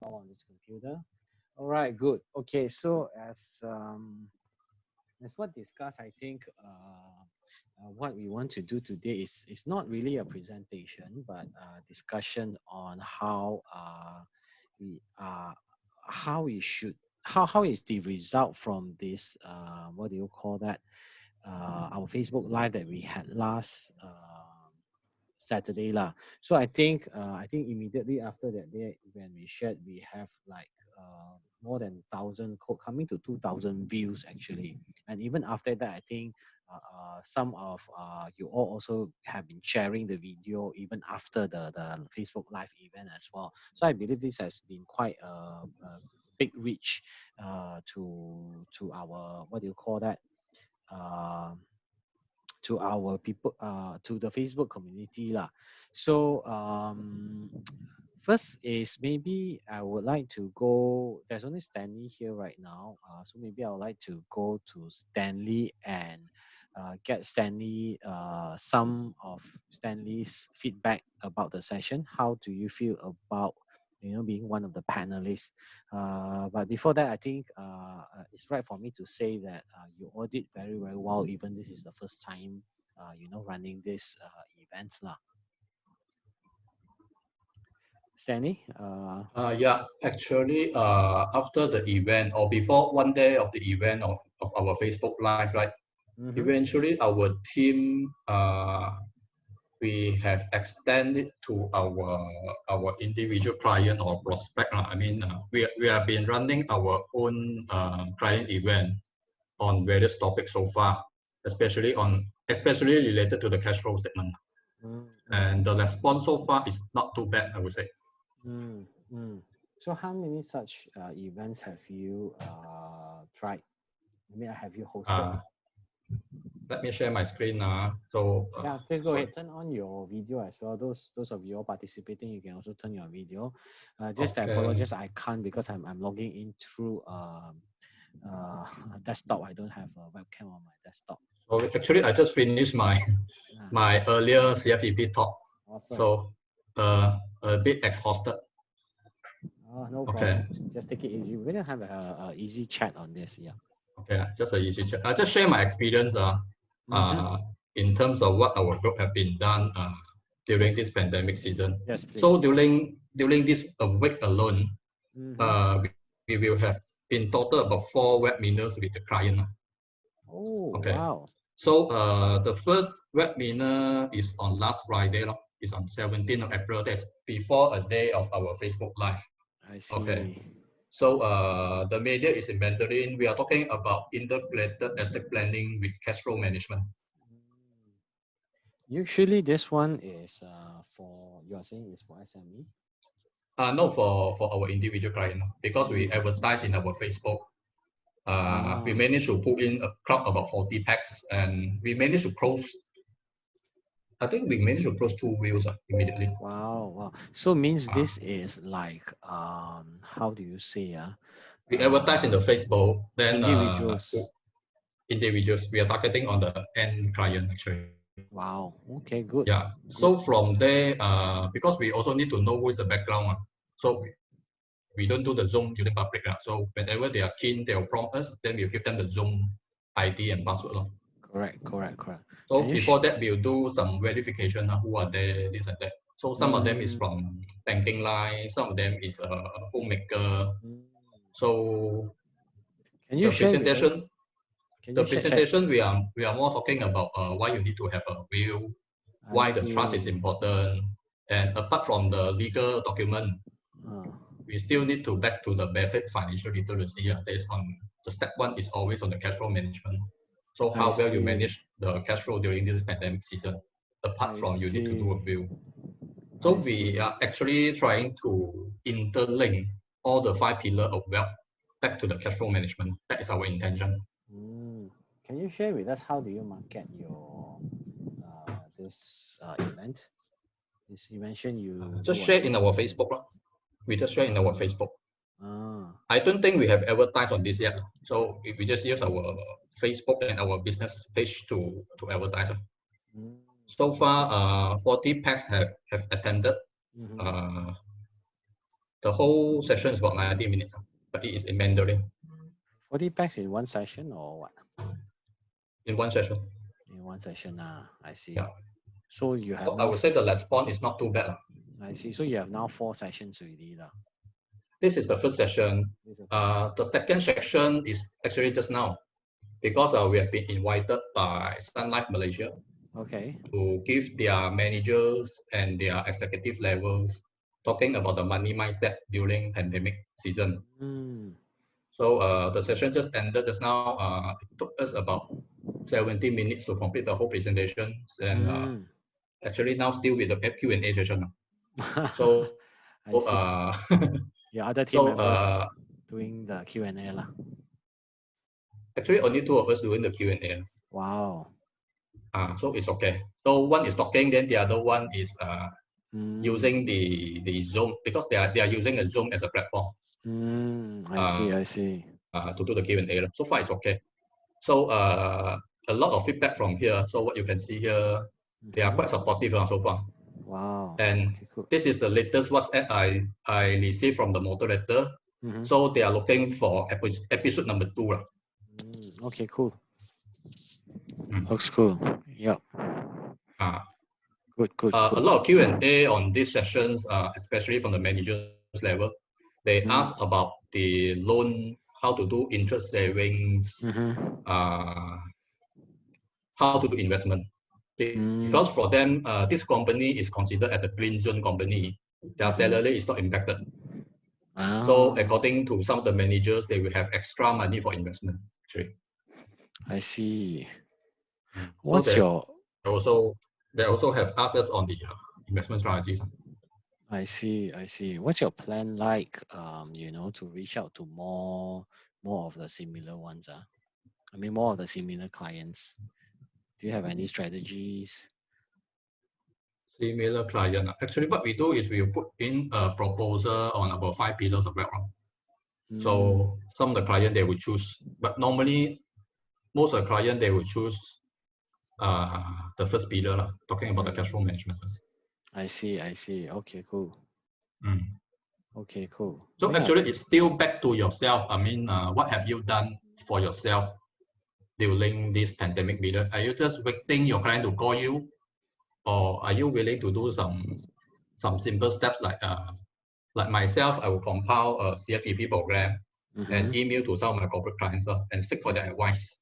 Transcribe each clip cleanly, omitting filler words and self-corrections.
all on this computer. All right, good. Okay, so as what discussed, I think what we want to do today is not really a presentation, but a discussion on we how we should how is the result from this what do you call that our Facebook Live that we had last Saturday lah. So I think immediately after that day when we shared, we have like more than 1,000 coming to 2,000 views actually. And even after that, I think some of you all also have been sharing the video even after the Facebook Live event as well. So I believe this has been quite a big reach to our what do you call that to our people to the Facebook community lah. So first is maybe I would like to go, there's only Stanley here right now, so maybe I would like to go to Stanley and get Stanley some of Stanley's feedback about the session. How do you feel about being one of the panelists? But before that, I think it's right for me to say that you all did very, very well. Even this is the first time, running this event lah. Stanley? Yeah, actually, after the event or before one day of the event of our Facebook Live, right? Eventually, our team we have extended to our individual client or prospect. I mean, we have been running our own client event on various topics so far, especially related to the cash flow statement. And the response so far is not too bad, I would say. So how many such events have you tried? I mean, have you hosted? Let me share my screen now. Yeah, please go ahead. Turn on your video as well. Those of you all participating, you can also turn your video. Just okay. I apologize, I can't because I'm logging in through a desktop. I don't have a webcam on my desktop. So actually, I just finished my my earlier CFEP talk. Awesome. So a bit exhausted. Oh, no problem. Just take it easy. We're gonna have a easy chat on this. Yeah. Okay, just an easy chat. I just share my experience in terms of what our group have been done during this pandemic season. Yes, please. So during this week alone, we will have in total about 4 webinars with the client. Oh, okay. Wow. So the first webinar is on last Friday. It's on 17th of April. That's before a day of our Facebook Live. I see. Okay. So the media is in Mandarin. We are talking about integrated estate planning with cash flow management. Usually this one is for, you're saying is for SME? No, for our individual client, because we advertise in our Facebook. We managed to put in a crowd about 40 packs, and we managed to close. I think we managed to close 2 wheels immediately. Wow, wow. So means this is like how do you say we advertise in the Facebook, then individuals. We are targeting on the end client actually. Wow. Okay, good. Yeah. So from there, because we also need to know who is the background. So we don't do the Zoom using public. So whenever they are keen, they will prompt us. Then we'll give them the Zoom ID and password. Correct. So before that, we'll do some verification. Who are they? This and that. So some of them is from banking line. Some of them is a homemaker. So the presentation. We are more talking about why you need to have a will, why the trust is important, and apart from the legal document, we still need to back to the basic financial literacy. Based on the step 1 is always on the cash flow management. So how well you manage the cash flow during this pandemic season, apart from you need to do a will. So we are actually trying to interlink all the 5 pillars of wealth back to the cash flow management. That is our intention. Can you share with us how do you market your this event? You mentioned you just share in our Facebook. We just share in our Facebook. I don't think we have advertised on this yet. So we just use our Facebook and our business page to advertise. So far, 40 packs have attended. The whole session is about 90 minutes, but it is in Mandarin. 40 packs in one session or what? In one session. In one session, I see. Yeah. So you have So now. I would say the response is not too bad. I see. So you have now 4 sessions already. This is the first session. The second section is actually just now, because we have been invited by Stanley Malaysia. Okay. To give their managers and their executive levels talking about the money mindset during pandemic season. So the session just ended just now. It took us about 70 minutes to complete the whole presentation, and actually now still with the Q&A session. So your other team members doing the Q&A lah. Actually, only 2 of us doing the Q&A. Wow. So it's okay. So one is talking, then the other one is using the Zoom, because they are using a Zoom as a platform. I see. To do the Q&A. So far it's okay. So a lot of feedback from here. So what you can see here, they are quite supportive so far. Wow. And okay, cool. This is the latest WhatsApp I received from the moderator. So they are looking for episode number 2. Okay, cool. Looks cool. Yep. Good, cool. A lot of Q&A on these sessions, especially from the managers level. They ask about the loan, how to do interest savings, how to do investment. Because for them, this company is considered as a green zone company. Their salary is not impacted. So according to some of the managers, they will have extra money for investment. Actually. I see. What's your... They also have asked us on the investment strategies. I see. What's your plan like, to reach out to more of the similar ones? I mean, more of the similar clients. Do you have any strategies? Similar client. Actually, what we do is we put in a proposal on about 5 pillars of background. So some of the client they will choose, but normally most of the client they will choose the first pillar, talking about the cash flow management first. I see. Okay, cool. Okay, cool. So actually, it's still back to yourself. I mean, what have you done for yourself during this pandemic period? Are you just waiting your client to call you, or are you willing to do some simple steps like myself? I will compile a CFEP program and email to some of my corporate clients and seek for their advice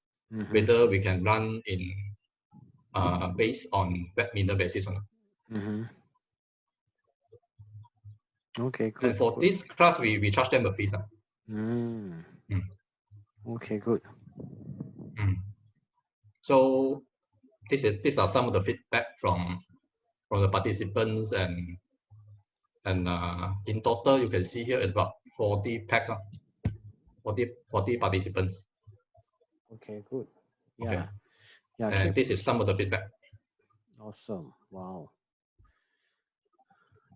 whether we can run in based on webinar basis or not. Okay, good. And for this class, we charge them a fee. Okay, good. So these are some of the feedback from the participants, and in total you can see here is about 40 packs, 40 participants. Okay, good. Yeah. Okay. Yeah. And this is some of the feedback. Awesome. Wow.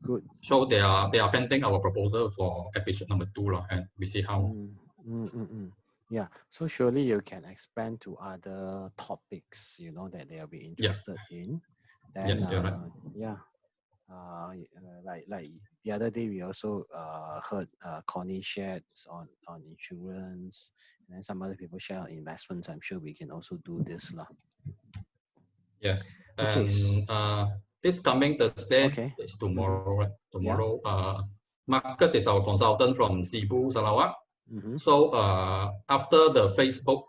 Good. So they are pending our proposal for episode number 2, and we see how. Yeah. So surely you can expand to other topics, that they'll be interested in. Then, yes, you're right. Yeah. Like the other day, we also heard Connie shared on insurance, and then some other people share on investments. I'm sure we can also do this lah. Yes. Okay. And this coming Thursday is tomorrow. Right? Tomorrow, Marcus is our consultant from Cebu, Sarawak. So after the Facebook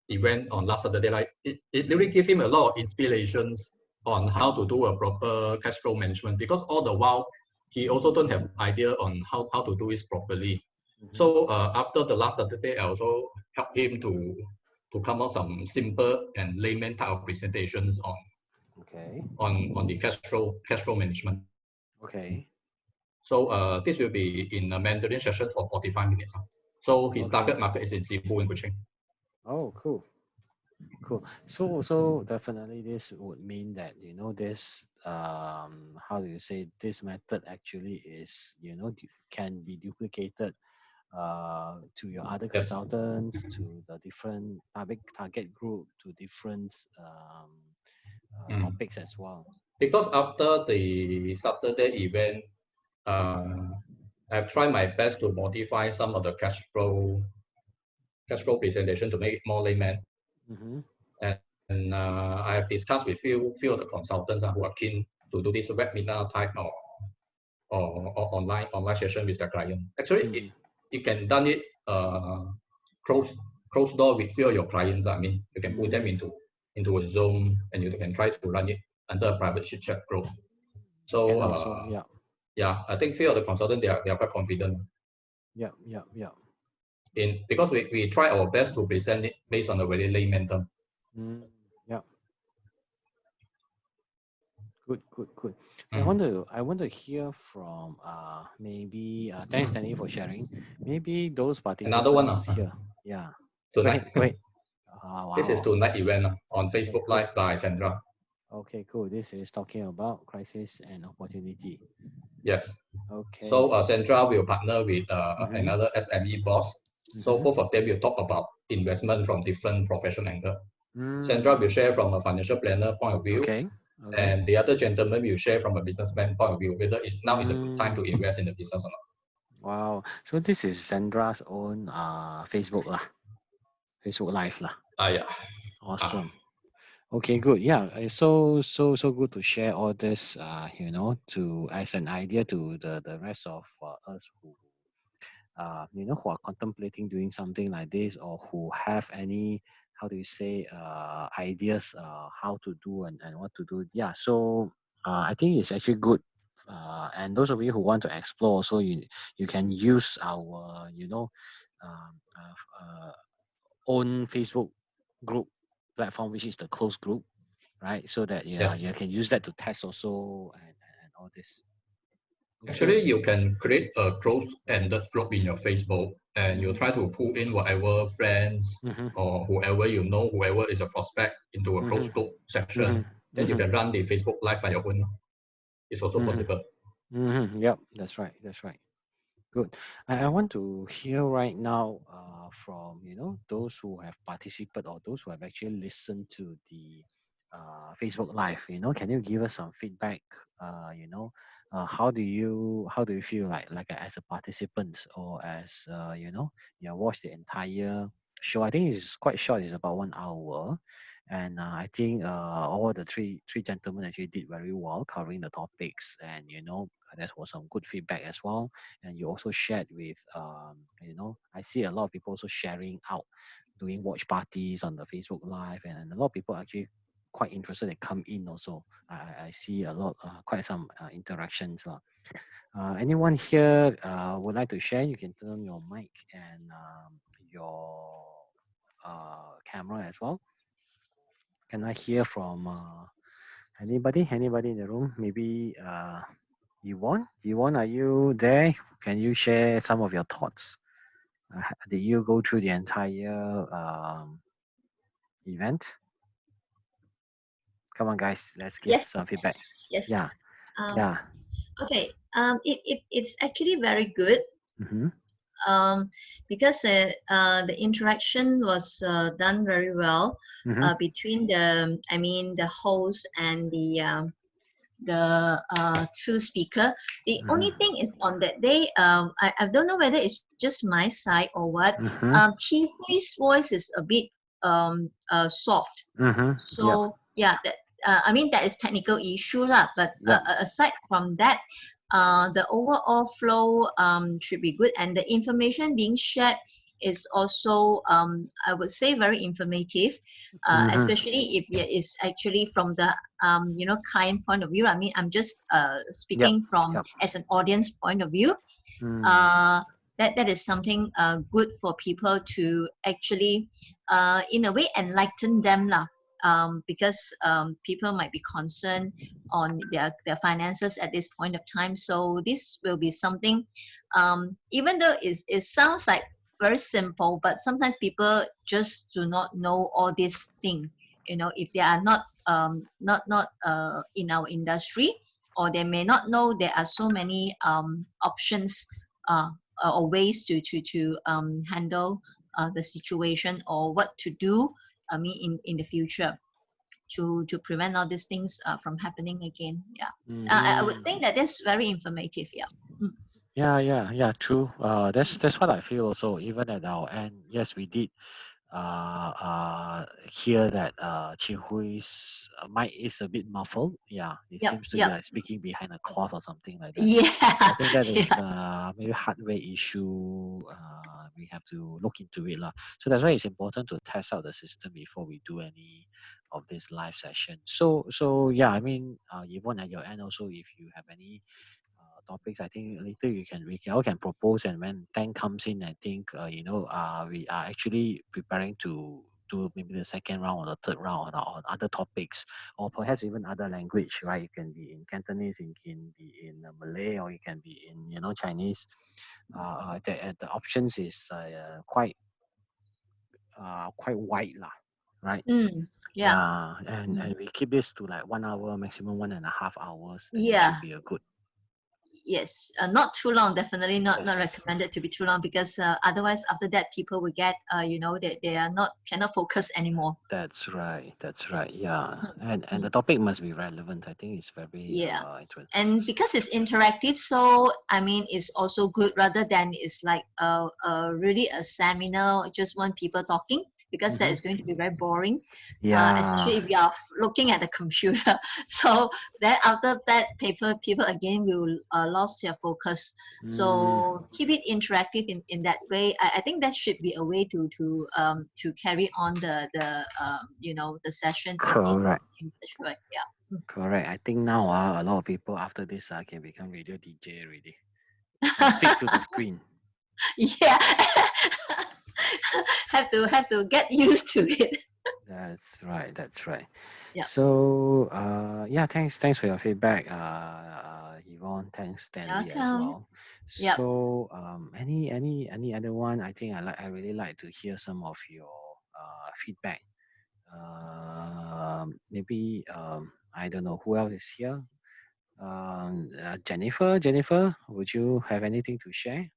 event on last Saturday, like it really gave him a lot of inspirations on how to do a proper cash flow management, because all the while he also don't have idea on how to do it properly. So after the last Saturday, I also helped him to come out some simple and layman type of presentations on the cash flow management. Okay. So this will be in a Mandarin session for 45 minutes. So his target market is in Cebu and Kuching. Oh, cool. So definitely this would mean that this how do you say, this method actually is can be duplicated to your other consultants, to the different public target group, to different topics as well. Because after the Saturday event, I've tried my best to modify some of the cash flow presentation to make it more layman. And I have discussed with few of the consultants who are keen to do this webinar type or online session with the client. Actually, you can done it close door with few of your clients. I mean, you can put them into a Zoom and you can try to run it under a private chit chat group. So yeah, I think few of the consultants they are quite confident. Yeah. Because we try our best to present it based on a very layman term. Yeah. Good. I want to hear from maybe thanks Stanley for sharing. Maybe those participants Another one here. Yeah. Tonight. Go ahead. Wow. This is tonight event on Facebook Live by Sandra. Okay, cool. This is talking about crisis and opportunity. Yes. Okay. So Sandra will partner with another SME boss. So both of them will talk about investment from different professional angle. Sandra will share from a financial planner point of view. Okay. And the other gentleman will share from a businessman point of view whether now is a good time to invest in the business or not. Wow. So this is Sandra's own Facebook Facebook Live yeah. Awesome. Okay, good. Yeah, it's so good to share all this. To as an idea to the rest of us who who are contemplating doing something like this, or who have any, how do you say, ideas how to do and what to do. Yeah, so I think it's actually good. And those of you who want to explore, so you can use our um, own Facebook group platform, which is the closed group, right? So that you can use that to test also and all this. Actually, you can create a closed-ended group in your Facebook, and you try to pull in whatever friends or whoever you know, whoever is a prospect into a closed group section. Then you can run the Facebook Live by your own. It's also possible. Yep, that's right. Good. I want to hear right now from those who have participated or those who have actually listened to the Facebook Live. Can you give us some feedback? How do you feel like as a participant, or as you watch the entire show? I think it's quite short. It's about 1 hour, and I think all the three gentlemen actually did very well covering the topics, and that was some good feedback as well. And you also shared with I see a lot of people also sharing out, doing watch parties on the Facebook Live, and a lot of people actually quite interested. They come in also. I see a lot, quite some interactions. Anyone here would like to share? You can turn on your mic and your camera as well. Can I hear from anybody in the room? Maybe Yvonne, are you there? Can you share some of your thoughts? Did you go through the entire event? Come on, guys, let's give some feedback. Yes. Yeah. Okay. It's actually very good. Because the interaction was done very well between the host and the two speaker. The only thing is on that day, I don't know whether it's just my side or what. Chee's voice is a bit soft. So that that is technical issue lah. But aside from that, the overall flow should be good, and the information being shared is also I would say very informative, especially if it is actually from the client point of view. I mean, I'm just speaking from as an audience point of view. That is something good for people to actually in a way enlighten them lah. Because people might be concerned on their finances at this point of time. So this will be something, even though it sounds like very simple, but sometimes people just do not know all these things. If they are not in our industry, or they may not know there are so many options or ways to handle the situation, or what to do. I mean, in the future, to prevent all these things from happening again. I would think that that's very informative. True. That's what I feel also. Even at our end, yes, we did hear that Chee Hui's mic is a bit muffled. Yeah, it Yep, seems to be yep. like speaking behind a cloth or something like that. Yeah, I think that is yeah. maybe hardware issue. We have to look into it lah. So that's why it's important to test out the system before we do any of this live session. So yeah, I mean, Yvonne at your end also, if you have any topics, I think later we all can propose, and when Tang comes in, I think we are actually preparing to do maybe the second round or the third round on other topics, or perhaps even other language, right? It can be in Cantonese, it can be in Malay, or it can be in Chinese. The options is quite wide lah, right? Yeah, Yeah, and we keep this to like 1 hour, maximum 1.5 hours, then it yeah. should be a good. Yes, not too long. Definitely not Yes. recommended to be too long, because otherwise after that people will get they are not cannot focus anymore. That's right. That's Yeah. right. Yeah, and Mm. the topic must be relevant. I think it's very Yeah. interesting. And because it's interactive, so I mean it's also good rather than it's like really a seminar, just one people talking, because that is going to be very boring, especially Yeah. if you are looking at the computer. So then after that people again will lost their focus. Mm, So keep it interactive in that way. I think that should be a way to carry on the session correct. in such a way. Yeah. Correct. I think now a lot of people after this can become radio DJ already. Speak to the screen. Yeah. have to get used to it. That's right. That's right. Yeah. So thanks for your feedback, Yvonne. Thanks, Stanley, as Welcome. well. Yep. So any other one? I think I really like to hear some of your feedback. Maybe I don't know who else is here. Jennifer, would you have anything to share?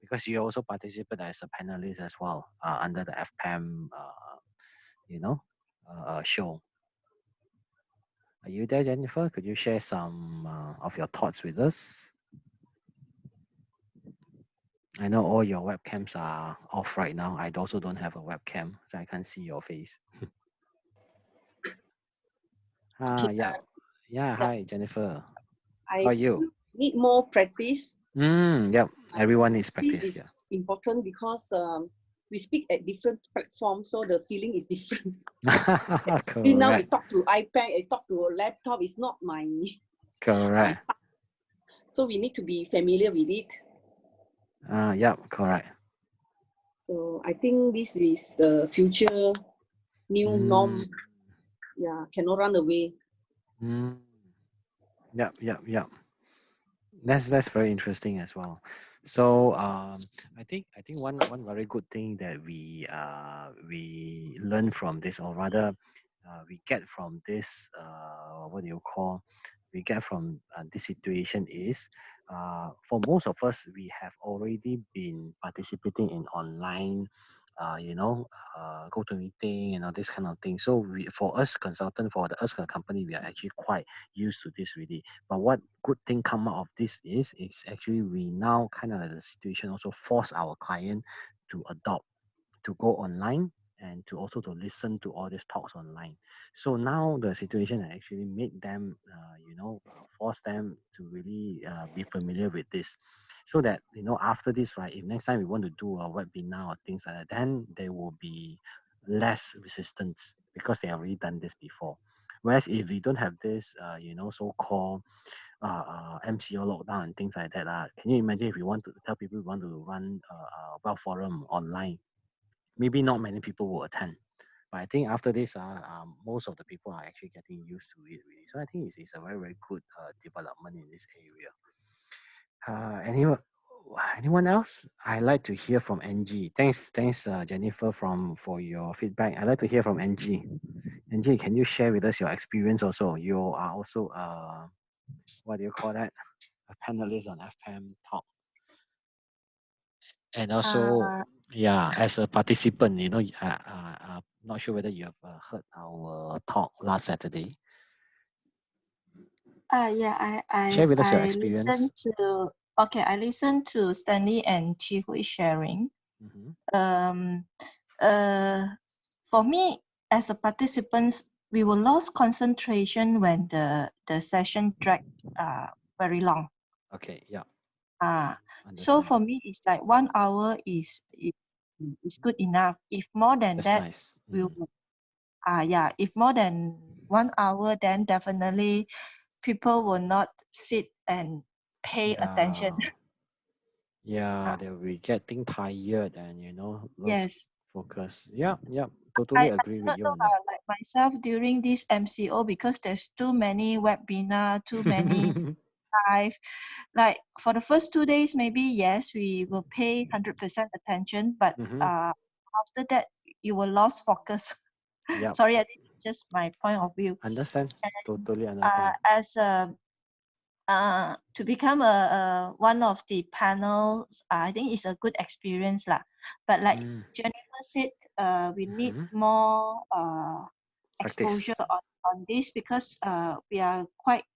Because you also participate as a panelist as well under the FPAM, you know, show. Are you there, Jennifer? Could you share some of your thoughts with us? I know all your webcams are off right now. I also don't have a webcam, so I can't see your face. Okay, Yeah. yeah, Hi, Jennifer. How I are you? need more practice. Yep. Everyone needs This practice. is Yeah. important because we speak at different platforms, so the feeling is different. Now we Correct. talk to iPad, I talk to a laptop. It's not my Correct. so we need to be familiar with it. Yep. Correct. So I think this is the future new norm. Yeah, cannot run away. Yep. That's very interesting as well. So I think one very good thing that we learn from this, or rather we get from this what do you call we get from this situation is for most of us, we have already been participating in online go to meeting and all this kind of thing. So for us consultant, for us company, we are actually quite used to this really. But what good thing come out of this is actually we now kind of the situation also force our client to adopt, to go online, and to also to listen to all these talks online. So now the situation actually made them, force them to really be familiar with this, so that after this, right, if next time we want to do a webinar or things like that, then there will be less resistance because they have already done this before. Whereas if we don't have this, so-called MCO lockdown and things like that, can you imagine if you want to tell people we want to run a wealth forum online? Maybe not many people will attend. But I think after this, most of the people are actually getting used to it really. So I think it's a very, very good development in this area. Anyone else? I like to hear from NG. Thanks, Jennifer, for your feedback. I like to hear from NG. NG, can you share with us your experience also? You are also what do you call that? A panelist on FPAM Talk. And also, as a participant, not sure whether you have heard our talk last Saturday. Yeah, Share with us your I experience. listened to okay, I listened to Stanley and Chee who is sharing. For me, as a participant, we will lose concentration when the session dragged very long. Okay, yeah. So for me, it's like 1 hour is good enough. If more than That's that, nice. we will. Yeah. If more than 1 hour, then definitely people will not sit and pay attention. Yeah, they will be getting tired and lose Yes. focus. Yeah, totally agree with you on that. Like myself during this MCO, because there's too many webinar, too many live. Like for the first 2 days, maybe yes, we will pay 100% attention, but after that, you will lose focus. Yeah. Sorry, I think it's just my point of view. Understand. Totally understand. As to become one of the panels, I think it's a good experience lah. But like Jennifer said, we need more exposure on this because we are quite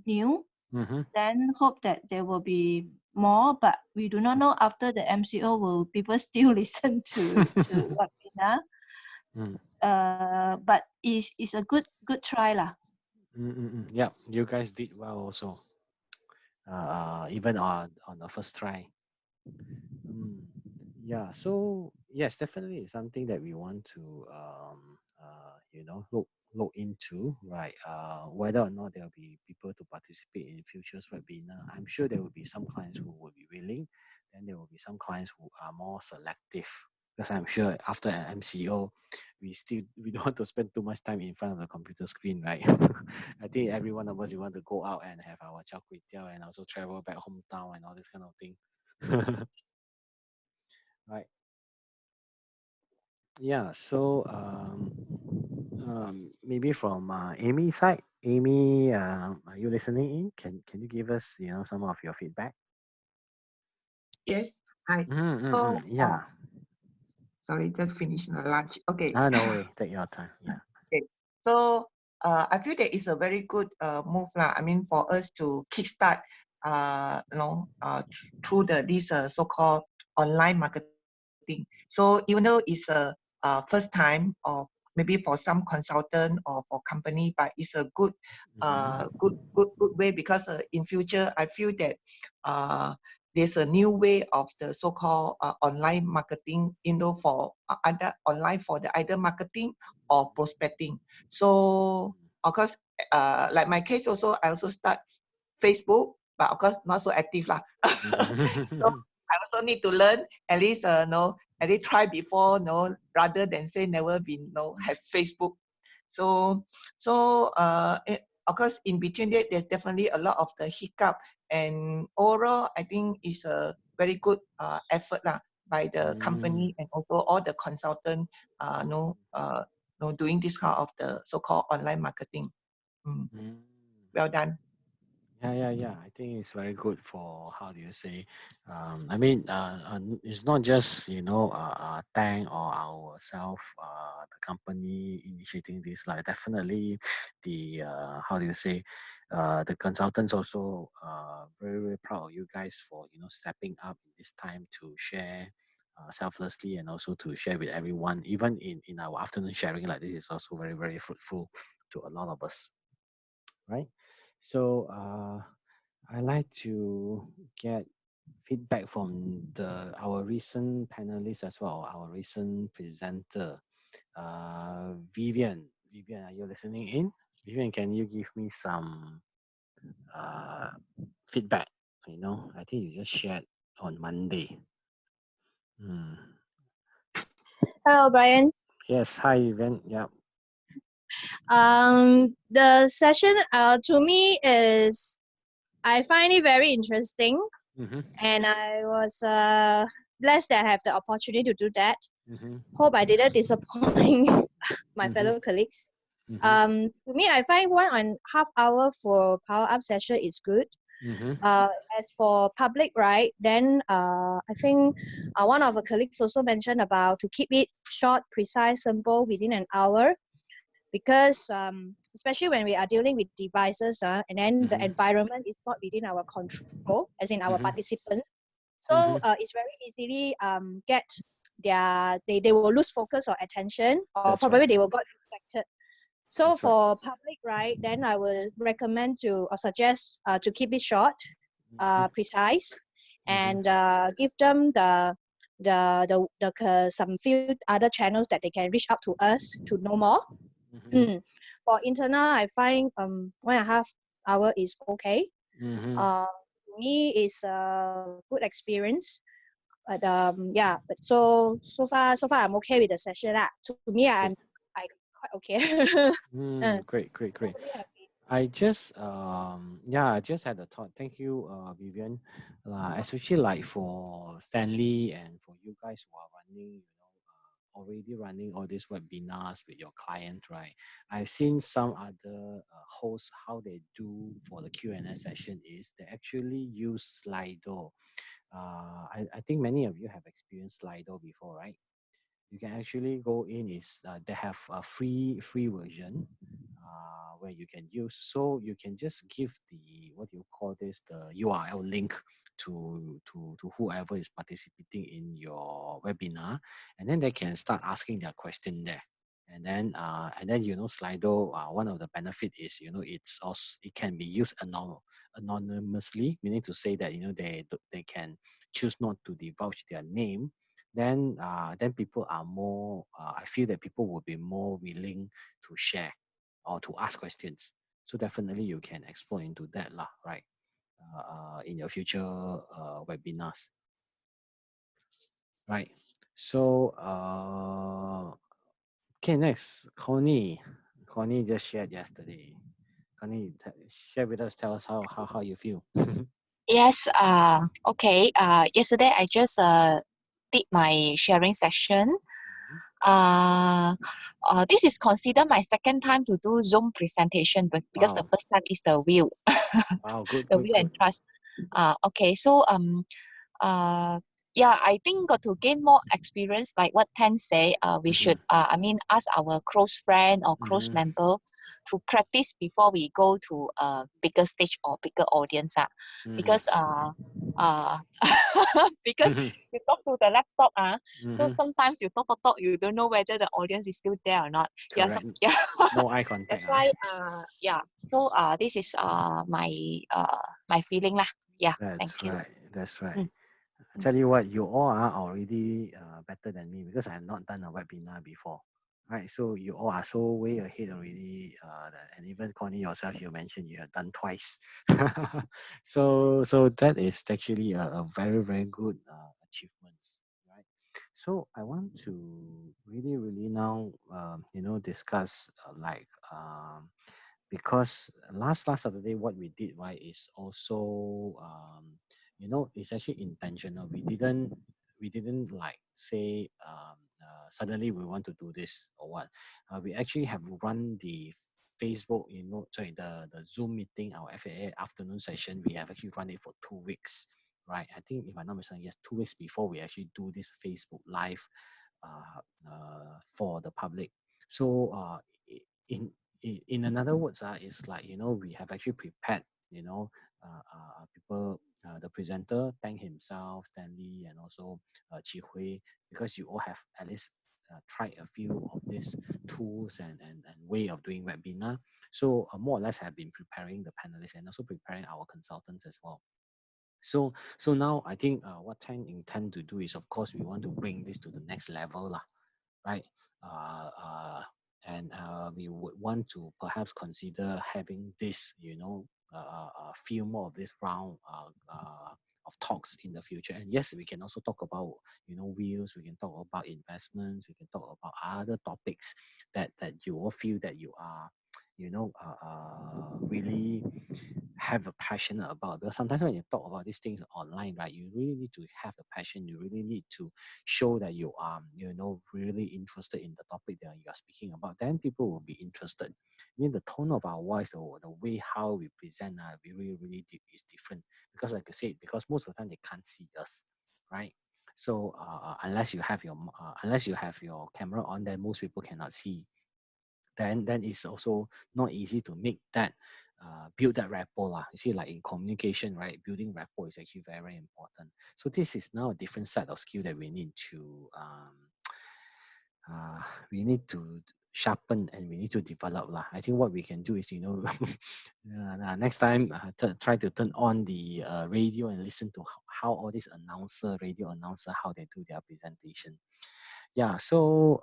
new. Then hope that there will be more, but we do not know after the MCO will people still listen to webinar. But it's a good try lah. Yeah, you guys did well also. Even on the first try. Yeah, so yes, definitely something that we want to look into, right? Whether or not there'll be people to participate in futures webinar. I'm sure there will be some clients who will be willing, and there will be some clients who are more selective. Because I'm sure after an MCO, we don't want to spend too much time in front of the computer screen, right? I think every one of us, we want to go out and have our char kway teow and also travel back hometown and all this kind of thing. Right. Yeah. So maybe from Amy's side, Amy, are you listening in? Can you give us some of your feedback? Yes. Hi. Yeah. Sorry, just finished the lunch. Okay. No way. Take your time. Yeah. Okay. So I feel that it's a very good move lah. I mean, for us to kickstart, through this so-called online marketing. So even though it's a first time or maybe for some consultant or for company, but it's a good way because in future I feel that there's a new way of the so-called online marketing, for online for the either marketing or prospecting. So of course, like my case also, I also start Facebook, but of course not so active lah. So I also need to learn at least at least try before rather than say never been have Facebook. So of course in between that there's definitely a lot of the hiccup, and overall I think it's a very good effort lah by the company and also all the consultant doing this kind of the so-called online marketing. Well done. Yeah. I think it's very good for, how do you say, I mean, it's not just, Tang or ourselves, the company initiating this, like definitely the, how do you say, the consultants also very, very proud of you guys for, stepping up in this time to share selflessly and also to share with everyone. Even in our afternoon sharing like this is also very, very fruitful to a lot of us, right? So I like to get feedback from our recent panelists as well, our recent presenter, Vivian. Vivian, are you listening in? Vivian, can you give me some feedback? I think you just shared on Monday. Hello, Brian. Yes, hi, Vivian. Yeah. The session to me is, I find it very interesting, and I was blessed that I have the opportunity to do that. Hope I didn't disappoint my fellow colleagues. To me, I find 1.5 hour for power up session is good. As for public, right, then I think one of the colleagues also mentioned about to keep it short, precise, simple within an hour. because especially when we are dealing with devices, and then the environment is not within our control, as in our participants. So it's very easily get they will lose focus or attention, or That's probably right. they will get distracted. So That's right. for public, right, then I will recommend to or suggest to keep it short, precise, and give them some few other channels that they can reach out to us to know more. For internal, I find 1.5 hour is okay. To me, it's a good experience. But yeah, but so far I'm okay with the session lah. To me, I quite okay. Great, great, great. Totally happy. I just I just had a thought. Thank you, Vivian. Especially like for Stanley and for you guys who are running, already running all these webinars with your client, right? I've seen some other hosts how they do for the Q&A session is they actually use Slido. I think many of you have experienced Slido before, right? You can actually go in is they have a free version where you can use, so you can just give the what you call this the URL link to whoever is participating in your webinar, and then they can start asking their question there. And then Slido, one of the benefit is it's also it can be used anonymously, meaning to say that they can choose not to divulge their name. Then people are more I feel that people will be more willing to share or to ask questions. So definitely you can explore into that lah, right? In your future webinars, right? So okay, next, Connie just shared yesterday. Connie, share with us, tell us how you feel. Yes, okay. Yesterday I just did my sharing session. This is considered my second time to do Zoom presentation, but because the first time is the wheel. Wow, good, the good, wheel good. and trust. Okay, so yeah, I think got to gain more experience, like what Tang say, we should ask our close friend or close member to practice before we go to a bigger stage or bigger audience. Because because you talk to the laptop, so sometimes you talk, you don't know whether the audience is still there or not. Yeah, so, Correct. yeah. No eye contact. That's why yeah. So this is my my feeling lah. Yeah. That's Thank you. right. That's right. I tell you what, you all are already better than me because I have not done a webinar before, right? So you all are so way ahead already. And even Connie yourself, you mentioned you have done twice. so that is actually a very, very good achievement, right? So I want to really now, discuss because last Saturday what we did, right, is also it's actually intentional. We didn't like say suddenly we want to do this or what. We actually have run the Facebook, the Zoom meeting, our FAA afternoon session. We have actually run it for 2 weeks, right? I think if I'm not mistaken, yes, 2 weeks before we actually do this Facebook live for the public. So in in another words, it's like we have actually prepared people, the presenter, Tang himself, Stanley, and also Chee, because you all have at least tried a few of these tools and way of doing webinar. So more or less have been preparing the panelists and also preparing our consultants as well. So now I think what Tang intend to do is, of course, we want to bring this to the next level lah, right? And we would want to perhaps consider having this, a few more of this round of talks in the future. And yes, we can also talk about, wheels. We can talk about investments. We can talk about other topics that you all feel that you are, really have a passion about. Because sometimes when you talk about these things online, right, you really need to have the passion. You really need to show that you are, really interested in the topic that you are speaking about. Then people will be interested. I mean, the tone of our voice, the way how we present, really is different. Because like I said, because most of the time they can't see us, right? So unless you have your camera on, then most people cannot see then it's also not easy to make that build that rapport lah. You see, like in communication, right? Building rapport is actually very, very important. So this is now a different set of skill that we need to sharpen and we need to develop lah. I think what we can do is, next time try to turn on the radio and listen to how all these radio announcer, how they do their presentation. Yeah, so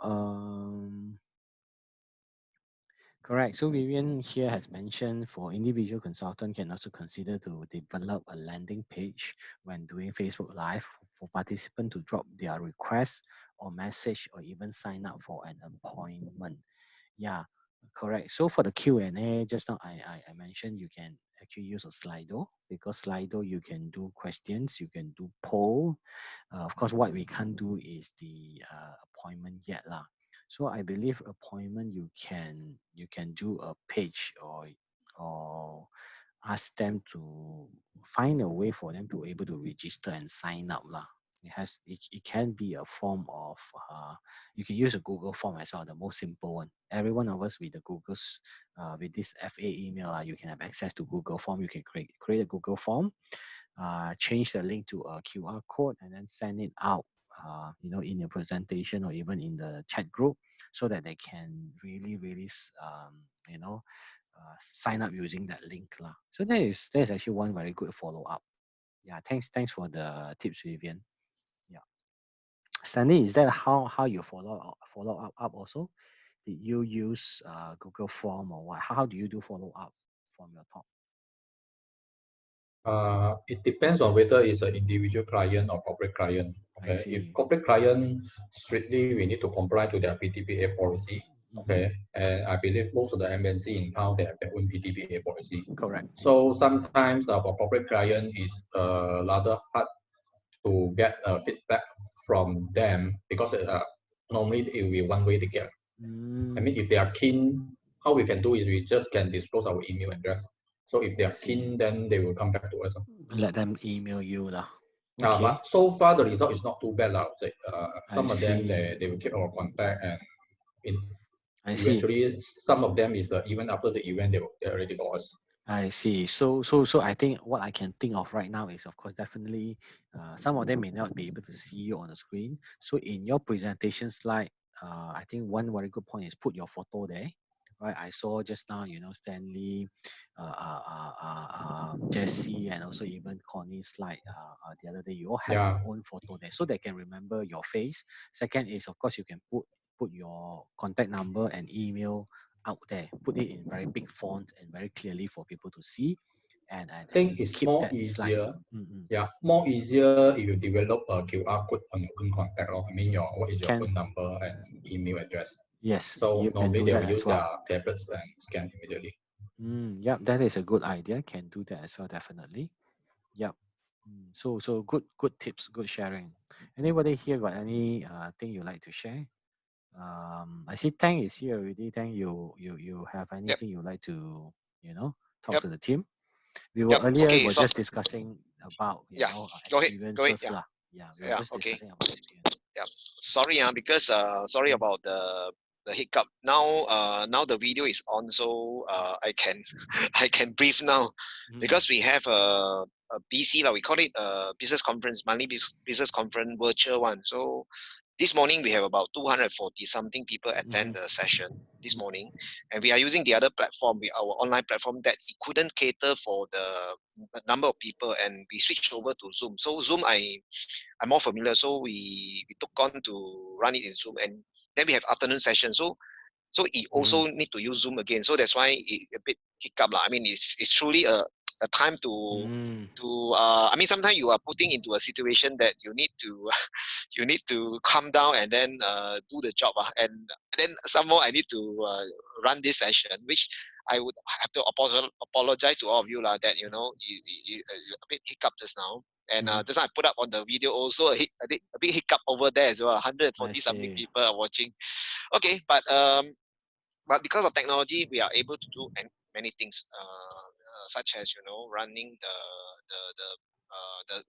correct. So Vivian here has mentioned for individual consultant can also consider to develop a landing page when doing Facebook Live for participants to drop their request or message or even sign up for an appointment. Yeah, correct. So for the Q&A, just now I mentioned you can actually use a Slido, because Slido you can do questions, you can do poll. Of course, what we can't do is the appointment yet lah. So I believe appointment you can do a page or ask them to find a way for them to able to register and sign up lah. It can be a form of you can use a Google form as well, the most simple one. Every one of us with the Google's with this FA email, you can have access to Google form. You can create a Google form, change the link to a QR code, and then send it out in your presentation or even in the chat group, so that they can really sign up using that link lah. So that is actually one very good follow up. Yeah, thanks for the tips, Vivian. Yeah, Stanley, is that how you follow up also? Did you use Google Form or what? How do you do follow up from your talk? It depends on whether it's an individual client or corporate client. Okay, if corporate client, strictly we need to comply to their PTPA policy. Okay, and I believe most of the MNC in town they have their own PTPA policy. Correct. So sometimes for corporate client is rather hard to get feedback from them, because normally it will be one way ticket. I mean, if they are keen, how we can do is we just can disclose our email address. So if they are keen, then they will come back to us. Let them email you lah. Okay. But so far the result is not too bad lah. Some of them they will keep our contact, and eventually some of them is even after the event they already got us. I see. So I think what I can think of right now is, of course, definitely some of them may not be able to see you on the screen. So in your presentation slide, I think one very good point is put your photo there. Right, I saw just now, Stanley, Jesse, and also even Connie's slide the other day. You all have your own photo there, so they can remember your face. Second is, of course, you can put your contact number and email out there. Put it in very big font and very clearly for people to see. And I think it's more easier. Yeah, more easier if you develop a QR code on your own contact. I mean, what is your phone number and email address? Yes. So normally they will use their tablets and scan immediately. Yep, that is a good idea. Can do that as well, definitely. Yep. So good tips, good sharing. Anybody here got any thing you like to share? I see Tang is here already. Tang, you have anything you like to talk to the team? We were earlier just discussing about experiences lah. Yeah, we were just discussing about experience. Yeah, sorry because sorry about the hiccup. Now the video is on, so I can I can brief now, because we have a BC we call it a business conference, monthly business conference, virtual one. So this morning we have about 240 something people attend the session this morning, and we are using the other platform, our online platform, that it couldn't cater for the number of people, and we switched over to Zoom. So Zoom I'm more familiar, so we took on to run it in Zoom, and then we have afternoon session. So it also need to use Zoom again. So that's why it a bit hiccup lah. I mean, it's truly a time to I mean, sometimes you are putting into a situation that you need to calm down and then do the job, and then some more I need to run this session, which I would have to apologize to all of you lah, that you a bit hiccup just now. And just I put up on the video also a big hiccup over there as well. 140 something people are watching. Okay, but because of technology, we are able to do many things, such as running the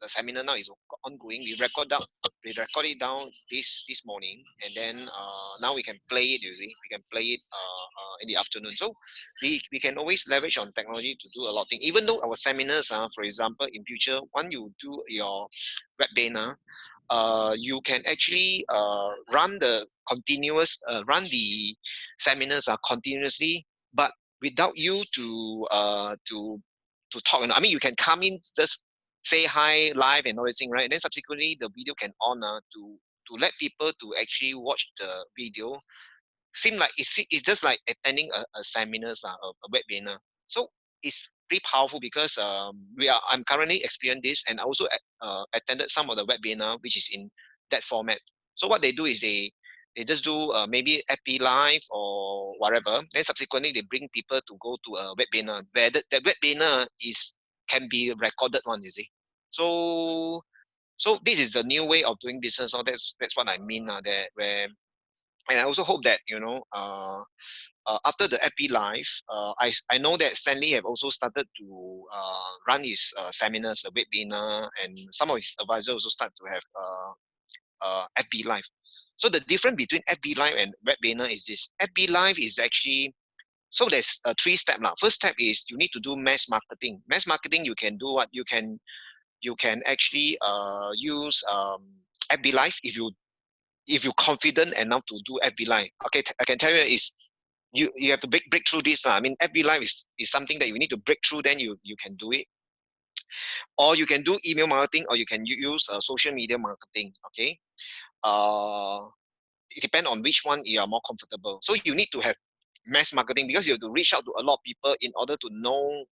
the seminar now is ongoing. We record it down this morning, and then now we can play it. You see, we can play it in the afternoon. So we can always leverage on technology to do a lot of things. Even though our seminars are, for example, in future, when you do your webinar, you can actually run the seminars continuously, but without you to talk. I mean, you can come in, just say hi live and everything, right? And then subsequently the video can on to let people to actually watch the video. Seem like it's just like attending a seminars, a webinar. So it's pretty powerful because I'm currently experiencing this, and I also attended some of the webinar which is in that format. So what they do is they just do maybe FB Live or whatever. Then subsequently they bring people to go to a webinar where the webinar can be recorded one, you see. So this is the new way of doing business. So that's what I mean there, where, and I also hope that after the FB Live, I know that Stanley have also started to run his seminars, a webinar, and some of his advisors also start to have FB Live. So the difference between FB Live and webinar is this: FB Live is actually, so there's a 3-step now. First step is you need to do mass marketing. Mass marketing, you can do what? You can actually use FB Live if you're confident enough to do FB Live. Okay, I can tell you is you have to break through this. I mean, FB Live is something that you need to break through, then you can do it. Or you can do email marketing, or you can use social media marketing. Okay, it depends on which one you are more comfortable. So you need to have mass marketing because you have to reach out to a lot of people in order to know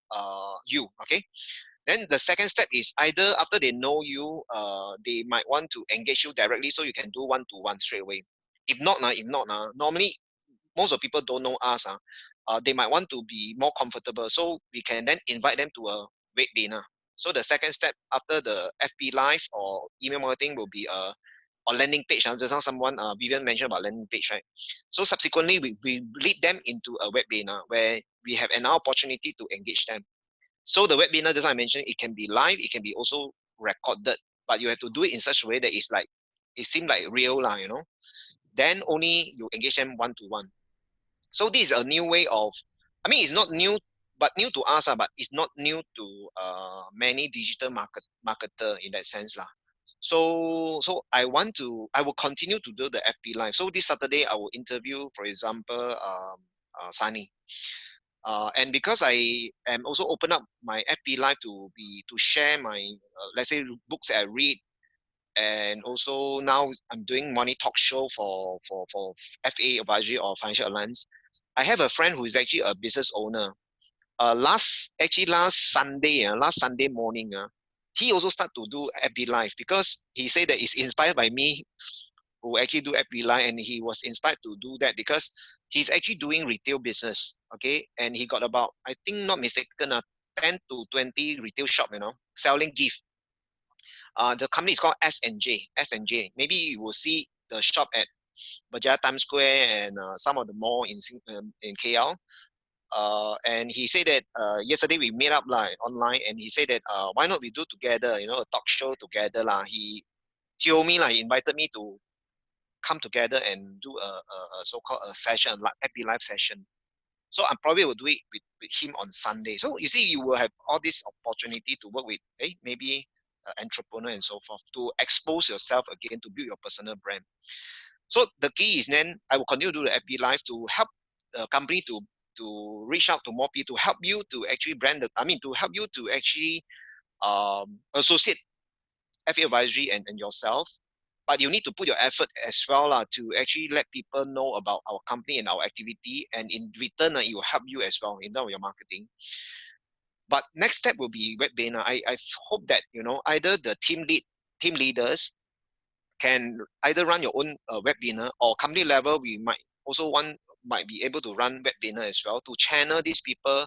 you. Okay. Then the second step is either after they know you, they might want to engage you directly, so you can do one-to-one straight away. If not, normally most of people don't know us. They might want to be more comfortable, so we can then invite them to a webinar. So the second step after the FB Live or email marketing will be a landing page. Just now someone, Vivian mentioned about landing page, right? So subsequently, we lead them into a webinar where we have an opportunity to engage them. So the webinar, just I mentioned, it can be live, it can be also recorded, but you have to do it in such a way that it seems like real, Then only you engage them one-to-one. So this is a new way of, I mean, it's not new, but new to us, but it's not new to many digital marketer in that sense, So I will continue to do the FB Live. So this Saturday, I will interview, for example, Sunny. And because I am also open up my FB Live to share my, let's say, books that I read, and also now I'm doing morning talk show for FAA advisory or financial alliance. I have a friend who is actually a business owner. Last Sunday morning, he also start to do FB Live because he said that it's inspired by me who actually do FB Live, and he was inspired to do that because he's actually doing retail business, okay? And he got about, I think not mistaken, 10 to 20 retail shop, selling gift. The company is called S&J. Maybe you will see the shop at Berjaya Times Square and some of the mall in KL. And he said that yesterday we met up online, and he said that why not we do together, a talk show together. He told me, he invited me to come together and do a so-called a session, like FB Live session. So I probably will do it with him on Sunday. So you see, you will have all this opportunity to work with maybe entrepreneur and so forth, to expose yourself again, to build your personal brand. So the key is then I will continue to do the FB Live to help the company to reach out to more people, to help you to actually to help you to actually associate FA advisory and yourself. But you need to put your effort as well to actually let people know about our company and our activity, and in return it will help you as well in terms of your marketing. But next step will be webinar. I hope that either the team leaders can either run your own webinar, or company level we might be able to run webinar as well to channel these people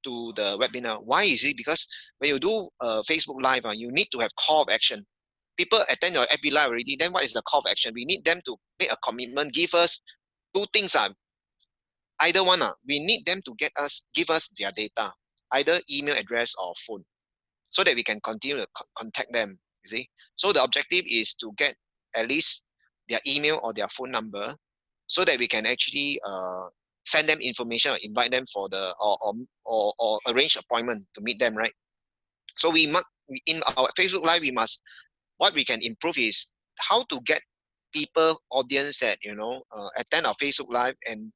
to the webinar. Why is it? Because when you do Facebook Live, you need to have call of action. People attend your FB Live already, then what is the call of action? We need them to make a commitment, give us 2 things. Either one, we need them to give us their data, either email address or phone. so that we can continue to contact them, you see. So the objective is to get at least their email or their phone number, so that we can actually send them information or invite them for the or arrange appointment to meet them, right? So we must, in our Facebook Live, we must, what we can improve is how to get people, audience that, you know, attend our Facebook Live, and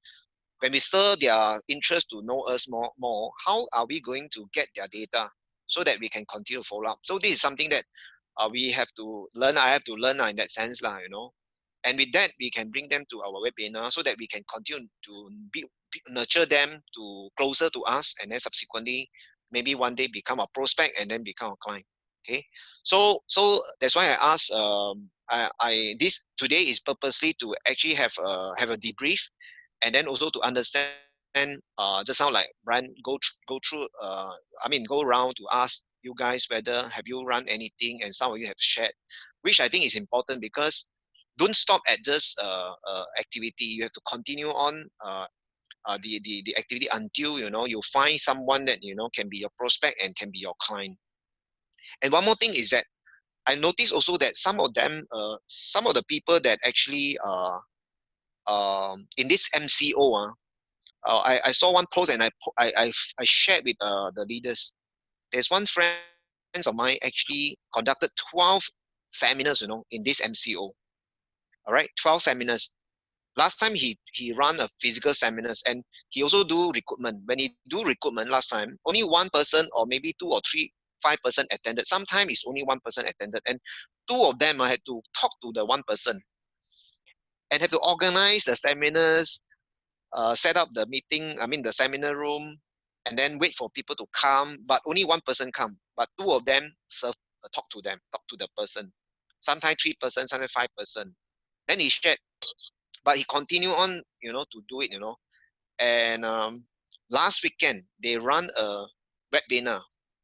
when we stir their interest to know us more, how are we going to get their data so that we can continue to follow up? So this is something that we have to learn. I have to learn in that sense, you know. And with that, we can bring them to our webinar so that we can continue to nurture them to closer to us, and then subsequently, maybe one day become a prospect and then become a client. Okay, so that's why I asked. This today is purposely to actually have a debrief, and then also to understand. Just sound like Brian go through. Go around to ask you guys whether have you run anything, and some of you have shared, which I think is important, because don't stop at just activity. You have to continue on the activity until, you know, you find someone that, you know, can be your prospect and can be your client. And one more thing is that I noticed also that some of them, some of the people that actually in this MCO, I saw one post, and I shared with the leaders. There's one friend of mine actually conducted 12 seminars, you know, in this MCO. All right, 12 seminars. Last time he ran a physical seminars, and he also do recruitment. When he do recruitment last time, only one person or maybe 2 or 3, 5% attended. Sometimes it's only 1% attended, and 2 of them had to talk to the 1% and have to organize the seminars, set up the meeting, the seminar room, and then wait for people to come. But only 1% come. But 2 of them serve, talk to them, talk to the person. Sometimes 3%, sometimes 5%. Then he shared, but he continued on, you know, to do it, you know. And last weekend they run a webinar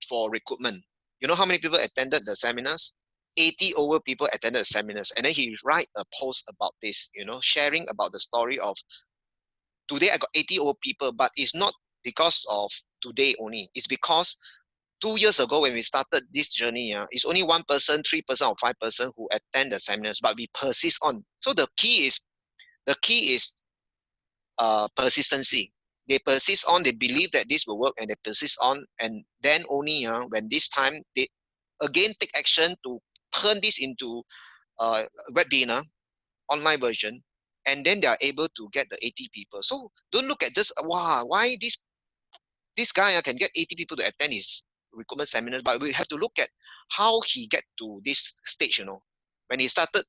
for recruitment. You know how many people attended the seminars? 80 over people attended the seminars. And then he write a post about this, you know, sharing about the story of today I got 80 over people, but it's not because of today only. It's because 2 years ago when we started this journey, it's only 1%, 3% or 5% who attend the seminars, but we persist on. So the key is persistency. They persist on, they believe that this will work, and they persist on, and then only when this time they again take action to turn this into webinar, online version, and then they are able to get the 80 people. So don't look at just, wow, why this guy can get 80 people to attend his recruitment seminars, but we have to look at how he get to this stage, you know. When he started,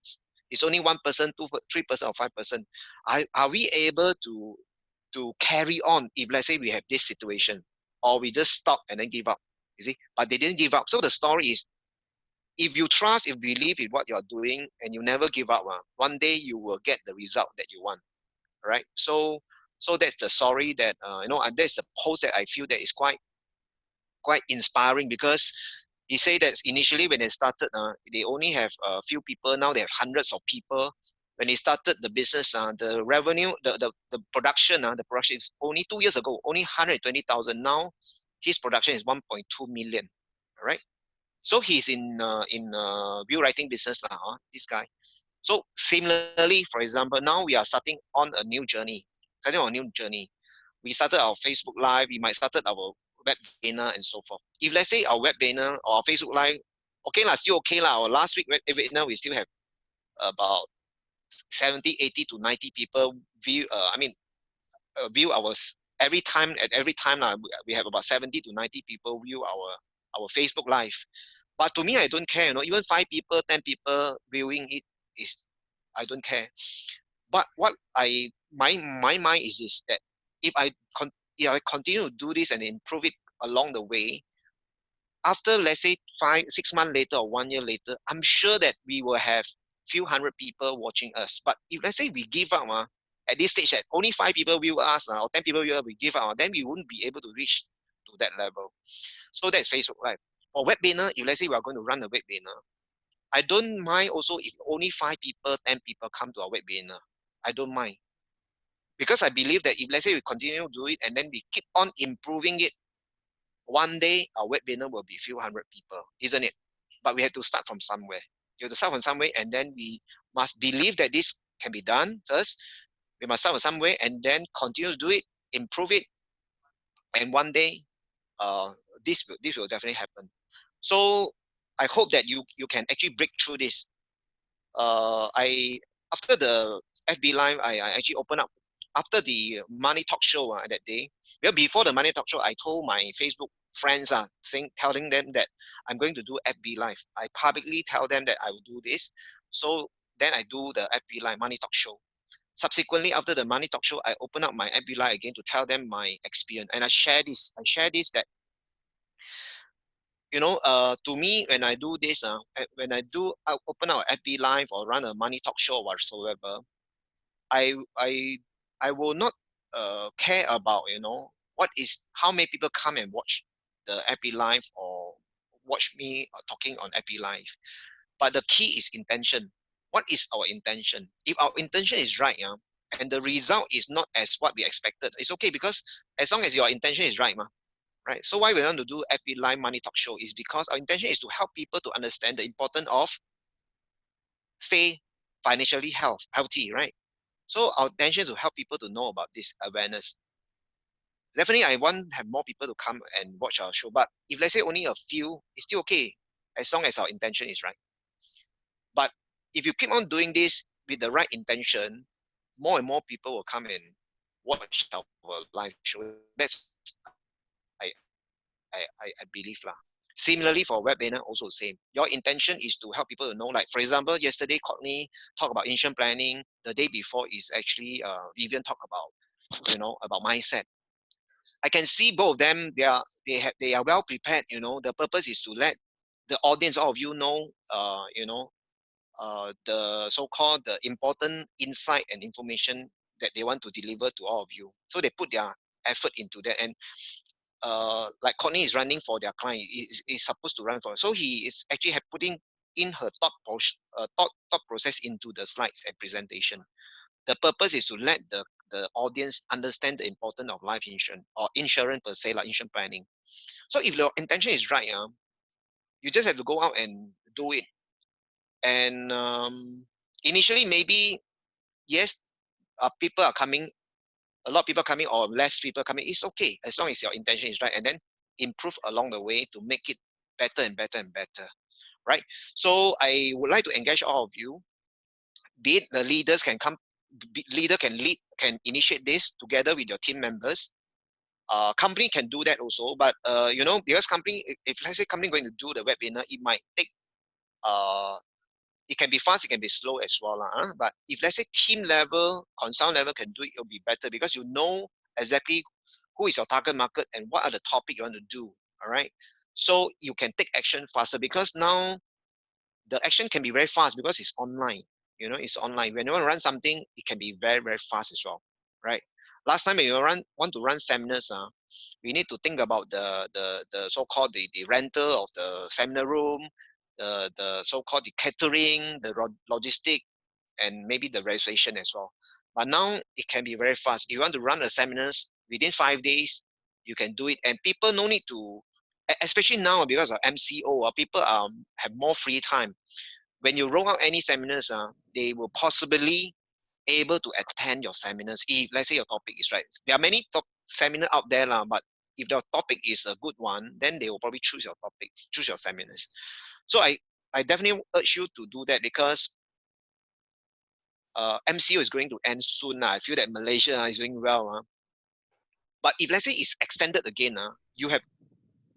it's only 1%, 2%, 3% or 5%. Are we able to carry on if, let's say, we have this situation, or we just stop and then give up, you see? But they didn't give up. So the story is, if you trust, if you believe in what you're doing, and you never give up, one day you will get the result that you want, right? So that's the story that, that's the post that I feel that is quite inspiring, because he said that initially when they started, they only have a few people. Now they have hundreds of people. When they started the business, the revenue, the production, the production is only 2 years ago, only 120,000. Now his production is 1.2 million. All right. So he's in bill writing business now, this guy. So similarly, for example, now we are starting on a new journey. We started our Facebook Live. We might started our web webinar and so forth. If let's say our web webinar or our Facebook Live, okay lah, still okay lah. Our last week web webinar, we still have about 70, 80 to 90 people view. View ours every time. At every time lah, we have about 70 to 90 people view our Facebook Live. But to me, I don't care. You know, even 5 people, 10 people viewing it is, I don't care. But what my mind is this, that if I continue to do this and improve it along the way, after let's say 5, 6 months later or 1 year later, I'm sure that we will have few hundred people watching us. But if let's say we give up at this stage, that only 5 people view us or 10 people view us, we give up, then we wouldn't be able to reach to that level. So that's Facebook Live. For webinar, if let's say we are going to run a webinar, I don't mind also if only 5 people, 10 people come to our webinar. I don't mind. Because I believe that if let's say we continue to do it and then we keep on improving it, one day our webinar will be few hundred people, isn't it? But we have to start from somewhere. You have to start from somewhere, and then we must believe that this can be done first. We must start from somewhere and then continue to do it, improve it, and one day this will definitely happen. So I hope that you can actually break through this. I after the FB Live, I actually opened up after the Money Talk Show that day. Well, before the Money Talk Show, I told my Facebook friends telling them that I'm going to do FB Live. I publicly tell them that I will do this. So then I do the FB Live Money Talk Show. Subsequently, after the Money Talk Show, I open up my FB Live again to tell them my experience, and I share this. I share this that to me, when I do this, when I open up an FB Live or run a Money Talk Show or whatsoever, I I I will not care about how many people come and watch the FB Live or watch me talking on FB Live. But the key is intention. What is our intention? If our intention is right, and the result is not as what we expected, it's okay, because as long as your intention is right, right? So why we want to do FB Live Money Talk Show is because our intention is to help people to understand the importance of stay financially healthy, right? So our intention is to help people to know about this awareness. Definitely, I want to have more people to come and watch our show. But if let's say only a few, it's still okay, as long as our intention is right. But if you keep on doing this with the right intention, more and more people will come and watch our live show. That's I believe lah. Similarly for webinar, also same. Your intention is to help people to know, like for example, yesterday Courtney talked about insurance planning. The day before is actually Vivian talked about about mindset. I can see both of them. They are well prepared. The purpose is to let the audience, all of you know, the so-called the important insight and information that they want to deliver to all of you. So they put their effort into that. And like Courtney is running for their client, is supposed to run for. So he is actually putting in her thought process into the slides and presentation. The purpose is to let the audience understand the importance of life insurance or insurance per se, like insurance planning. So if your intention is right, you just have to go out and do it. And initially, maybe yes, people are coming, a lot of people coming or less people coming. It's okay as long as your intention is right, and then improve along the way to make it better and better and better, right? So I would like to engage all of you. Be it the leaders can come, leader can lead, can initiate this together with your team members. Company can do that also, but because company, if let's say company going to do the webinar, it might take it can be fast, it can be slow as well. But if let's say team level, consult level can do it, it'll be better because you know exactly who is your target market and what are the topic you want to do. All right. So you can take action faster because now the action can be very fast because it's online. It's online. When you want to run something, it can be very, very fast as well. Right. Last time when you want to run seminars, we need to think about the so-called the rental of the seminar room, the so-called the catering, the logistic, and maybe the registration as well. But now it can be very fast. If you want to run a seminars within 5 days, you can do it, and people no need to, especially now because of MCO, people have more free time. When you roll out any seminars, they will possibly able to attend your seminars if let's say your topic is right. There are many seminar out there, but if your topic is a good one, then they will probably choose your topic, choose your seminars. So I definitely urge you to do that because MCO is going to end soon. I feel that Malaysia is doing well. But if let's say it's extended again, you have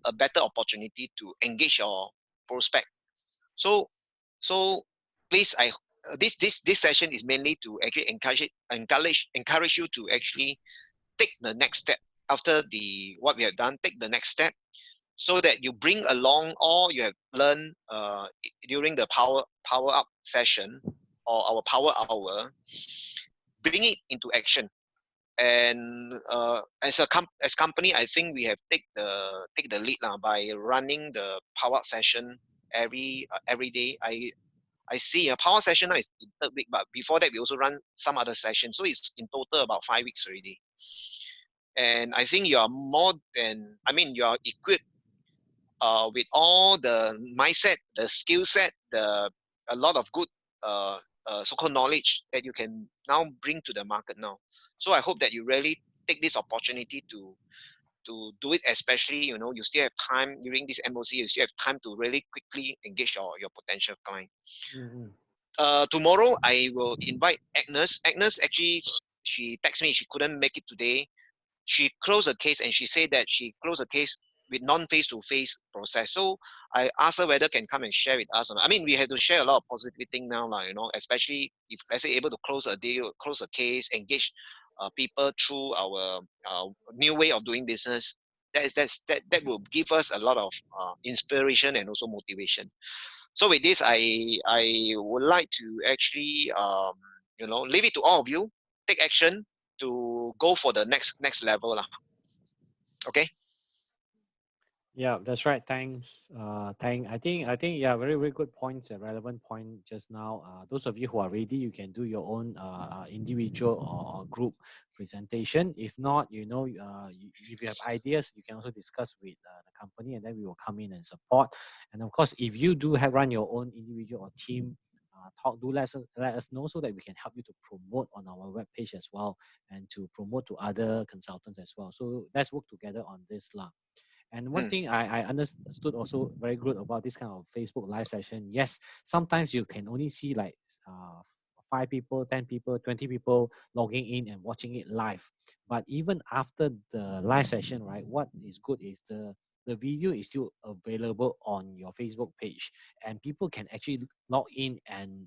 a better opportunity to engage your prospect. So please, this session is mainly to actually encourage you to actually take the next step after what we have done. Take the next step so that you bring along all you have learned during the power up session or our power hour, bring it into action. And as company, I think we have take the lead by running the power up session every day. I see a power session now is in third week, but before that we also run some other sessions, so it's in total about 5 weeks already. and I think you are more than, I mean, you are equipped with all the mindset, the skill set, a lot of good so-called knowledge that you can now bring to the market now. So I hope that you really take this opportunity to do it, especially, you know, you still have time during this MOC, you still have time to really quickly engage your potential client. Tomorrow I will invite Agnes. Agnes actually, she texted me, she couldn't make it today. She closed a case and she said that she closed a case with non-face-to-face process. So I asked her whether can come and share with us or not. I mean, we have to share a lot of positive thing now, you know, especially if, let's say, able to close a deal, close a case, engage people through our new way of doing business. That will give us a lot of inspiration and also motivation. So with this, I would like to actually you know, leave it to all of you, take action to go for the next level lah. Okay. Yeah, that's right. Thanks, Tang. I think yeah, very good point, a relevant point just now. Those of you who are ready, you can do your own individual or group presentation. If not, you know, if you have ideas, you can also discuss with the company, and then we will come in and support. And of course, if you do have run your own individual or team let us know so that we can help you to promote on our webpage as well, and to promote to other consultants as well. So let's work together on this lah. And one thing I understood also very good about this kind of Facebook live session. Yes, sometimes you can only see like 5 people, 10 people, 20 people logging in and watching it live. But even after the live session, right, what is good is the video is still available on your Facebook page, and people can actually log in and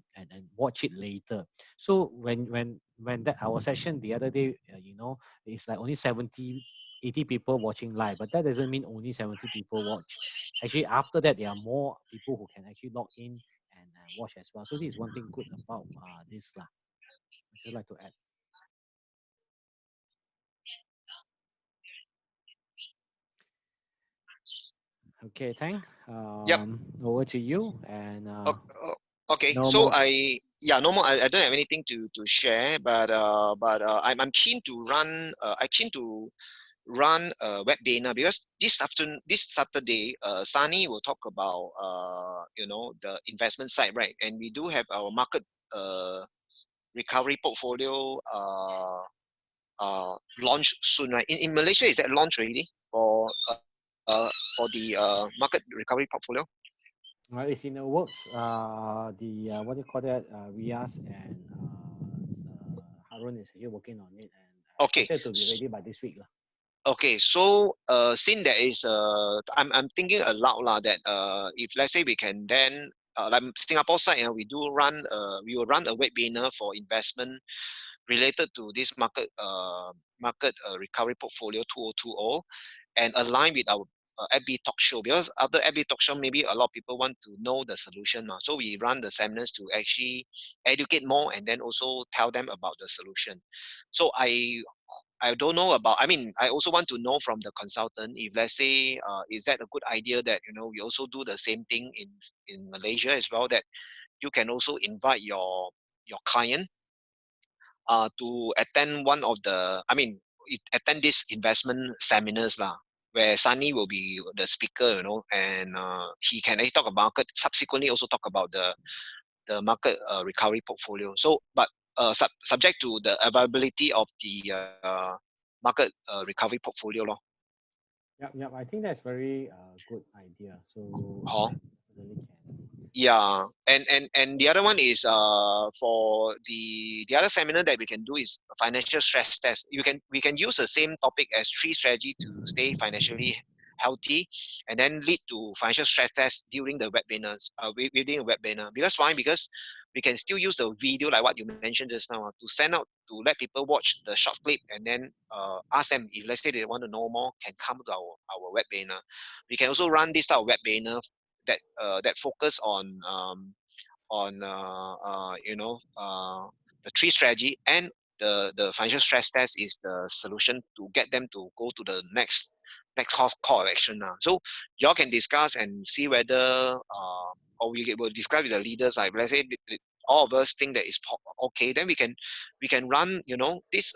watch it later. So when that our session the other day, you know, it's like only 80 people watching live, but that doesn't mean only 70 people watch. Actually, after that, there are more people who can actually log in and watch as well. So this is one thing good about this lah. I just like to add. Okay, Tang. Yep. Over to you. And okay. no So more. no more. I don't have anything to share, but I'm keen to run. I keen to run a webinar because this Saturday, Sunny will talk about you know, the investment side, right? And we do have our market recovery portfolio launch soon, right? In Malaysia, is that launch already for the market recovery portfolio? It's in the works. The what do you call that? Riaz and Harun is here working on it, and expected to be ready by this week lah. Okay, so since there is I'm thinking aloud lah that if let's say we can then like Singapore side, we will run a webinar for investment related to this market recovery portfolio 2020, and align with our FB talk show, because after FB talk show, maybe a lot of people want to know the solution. So we run the seminars to actually educate more and then also tell them about the solution. So I don't know about, I mean, I also want to know from the consultant if let's say, is that a good idea that, you know, we also do the same thing in Malaysia as well, that you can also invite your client to attend one of the, I mean, attend this investment seminars lah, where Sunny will be the speaker, you know, and he can actually talk about market, subsequently also talk about the market recovery portfolio. So, but subject to the availability of the market recovery portfolio law. Yep. I think that's very good idea. So definitely can. Yeah, and the other one is for the other seminar that we can do is financial stress test. We can use the same topic as 3 strategy to stay financially healthy, and then lead to financial stress test during the webinars, within a webinar. Because why? Because we can still use the video like what you mentioned just now to send out to let people watch the short clip, and then ask them if let's say they want to know more, can come to our webinar. We can also run this type of webinar that focus on you know, the 3 strategy, and the financial stress test is the solution to get them to go to the next call of action now. So y'all can discuss and see whether or we will discuss with the leaders, like let's say all of us think that is okay, then we can run, you know, this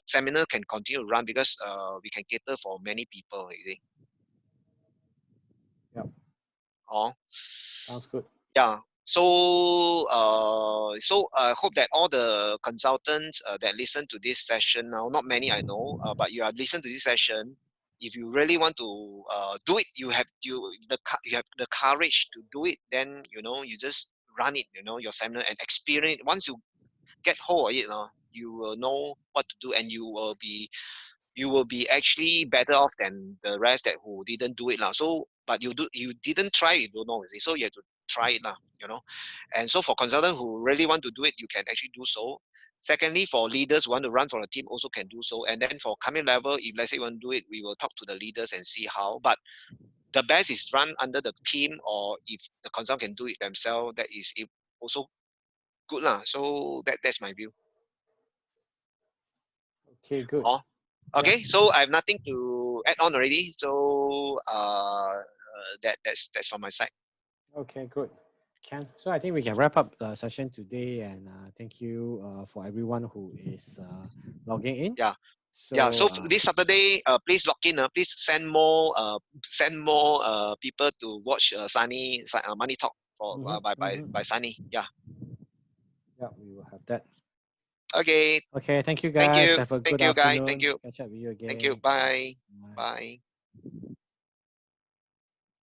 seminar can continue to run because we can cater for many people, you see. Yeah. Oh, sounds good. Yeah. So hope that all the consultants that listen to this session now, not many I know, but you have listened to this session. If you really want to do it, you have the courage to do it. Then you know you just run it, you know, your seminar and experience it. Once you get hold of it, you will know what to do, and you will be actually better off than the rest that who didn't do it lah. So, but you didn't try, you don't know, you see. So you have to try it lah, you know. And so for consultants who really want to do it, you can actually do so. Secondly, for leaders who want to run for a team, also can do so. And then for coming level, if let's say you want to do it, we will talk to the leaders and see how. But the best is run under the team, or if the consultant can do it themselves, that is also good lah. So that's my view. Okay, good. Oh, okay. Yeah. So I have nothing to add on already. So that's from my side. Okay, good. Ken, so I think we can wrap up the session today, and thank you for everyone who is logging in. Yeah. So, yeah. So this Saturday, please log in. Please send more people to watch Sunny Money Talk for by Sunny. Yeah. Yeah, we will have that. Okay. Okay. Thank you, guys. Have a Thank good you, afternoon. guys. Thank you. Catch up with you again. Thank you. Bye. Bye.